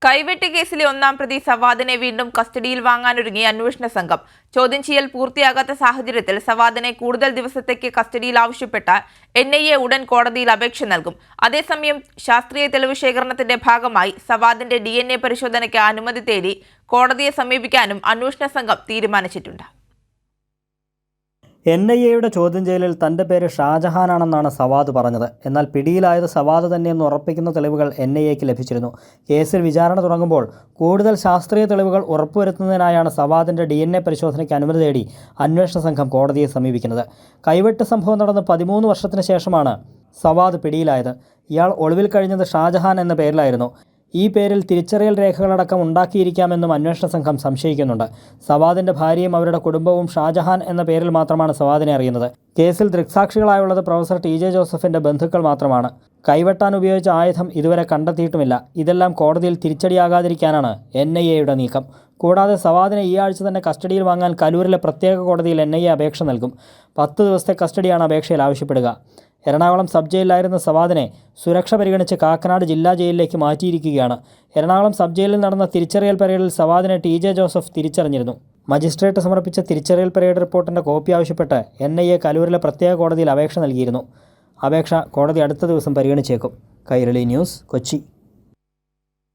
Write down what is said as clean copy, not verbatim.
കൈവെട്ട് കേസിലെ ഒന്നാം പ്രതി സവാദിനെ വീണ്ടും കസ്റ്റഡിയിൽ വാങ്ങാനൊരുങ്ങി അന്വേഷണ സംഘം. ചോദ്യം ചെയ്യൽ പൂർത്തിയാകാത്ത സാഹചര്യത്തിൽ സവാദിനെ കൂടുതൽ ദിവസത്തേക്ക് കസ്റ്റഡിയിൽ ആവശ്യപ്പെട്ട NIA ഉടൻ കോടതിയിൽ അപേക്ഷ നൽകും. അതേസമയം ശാസ്ത്രീയ തെളിവ് ശേഖരണത്തിന്റെ ഭാഗമായി സവാദിന്റെ DNA പരിശോധനയ്ക്ക് അനുമതി തേടി കോടതിയെ സമീപിക്കാനും അന്വേഷണ സംഘം തീരുമാനിച്ചിട്ടുണ്ട്. NIAയുടെ ചോദ്യം ചെയ്യലിൽ തൻ്റെ പേര് ഷാജഹാനാണെന്നാണ് സവാദ് പറഞ്ഞത്. എന്നാൽ പിടിയിലായത് സവാദ് തന്നെയെന്ന് ഉറപ്പിക്കുന്ന തെളിവുകൾ NIAക്ക് ലഭിച്ചിരുന്നു. കേസിൽ വിചാരണ തുടങ്ങുമ്പോൾ കൂടുതൽ ശാസ്ത്രീയ തെളിവുകൾ ഉറപ്പുവരുത്തുന്നതിനായാണ് സവാദിൻ്റെ DNA പരിശോധനയ്ക്ക് അനുമതി തേടി അന്വേഷണ സംഘം കോടതിയെ സമീപിക്കുന്നത്. കൈവെട്ട് സംഭവം നടന്ന് 13 വർഷത്തിന് ശേഷമാണ് സവാദ് പിടിയിലായത്. ഇയാൾ ഒളിവിൽ കഴിഞ്ഞത് ഷാജഹാൻ എന്ന പേരിലായിരുന്നു. ഈ പേരിൽ തിരിച്ചറിയൽ രേഖകളടക്കം ഉണ്ടാക്കിയിരിക്കാമെന്നും അന്വേഷണ സംഘം സംശയിക്കുന്നുണ്ട്. സവാദിൻ്റെ ഭാര്യയും അവരുടെ കുടുംബവും ഷാജഹാൻ എന്ന പേരിൽ മാത്രമാണ് സവാദിനെ അറിയുന്നത്. കേസിൽ ദൃക്സാക്ഷികളായുള്ളത് പ്രൊഫസർ TJ ജോസഫിൻ്റെ ബന്ധുക്കൾ മാത്രമാണ്. കൈവെട്ടാൻ ഉപയോഗിച്ച ആയുധം ഇതുവരെ കണ്ടെത്തിയിട്ടുമില്ല. ഇതെല്ലാം കോടതിയിൽ തിരിച്ചടിയാകാതിരിക്കാനാണ് NIAയുടെ നീക്കം. കൂടാതെ സവാദിനെ ഈ ആഴ്ച തന്നെ കസ്റ്റഡിയിൽ വാങ്ങാൻ കലൂരിലെ പ്രത്യേക കോടതിയിൽ NIA അപേക്ഷ നൽകും. 10 ദിവസത്തെ കസ്റ്റഡിയാണ് അപേക്ഷയിൽ ആവശ്യപ്പെടുക. എറണാകുളം സബ് ജയിലിലായിരുന്ന സവാദിനെ സുരക്ഷ പരിഗണിച്ച് കാക്കനാട് ജില്ലാ ജയിലിലേക്ക് മാറ്റിയിരിക്കുകയാണ്. എറണാകുളം സബ് ജയിലിൽ നടന്ന തിരിച്ചറിയൽ പരേഡിൽ സവാദിനെ TJ ജോസഫ് തിരിച്ചറിഞ്ഞിരുന്നു. മജിസ്ട്രേറ്റ് സമർപ്പിച്ച തിരിച്ചറിയൽ പരേഡ് റിപ്പോർട്ടിൻ്റെ കോപ്പി ആവശ്യപ്പെട്ട് NIA കലൂരിലെ പ്രത്യേക കോടതിയിൽ അപേക്ഷ നൽകിയിരുന്നു. അപേക്ഷ കോടതി അടുത്ത ദിവസം പരിഗണിച്ചേക്കും. കൈരളി ന്യൂസ്, കൊച്ചി.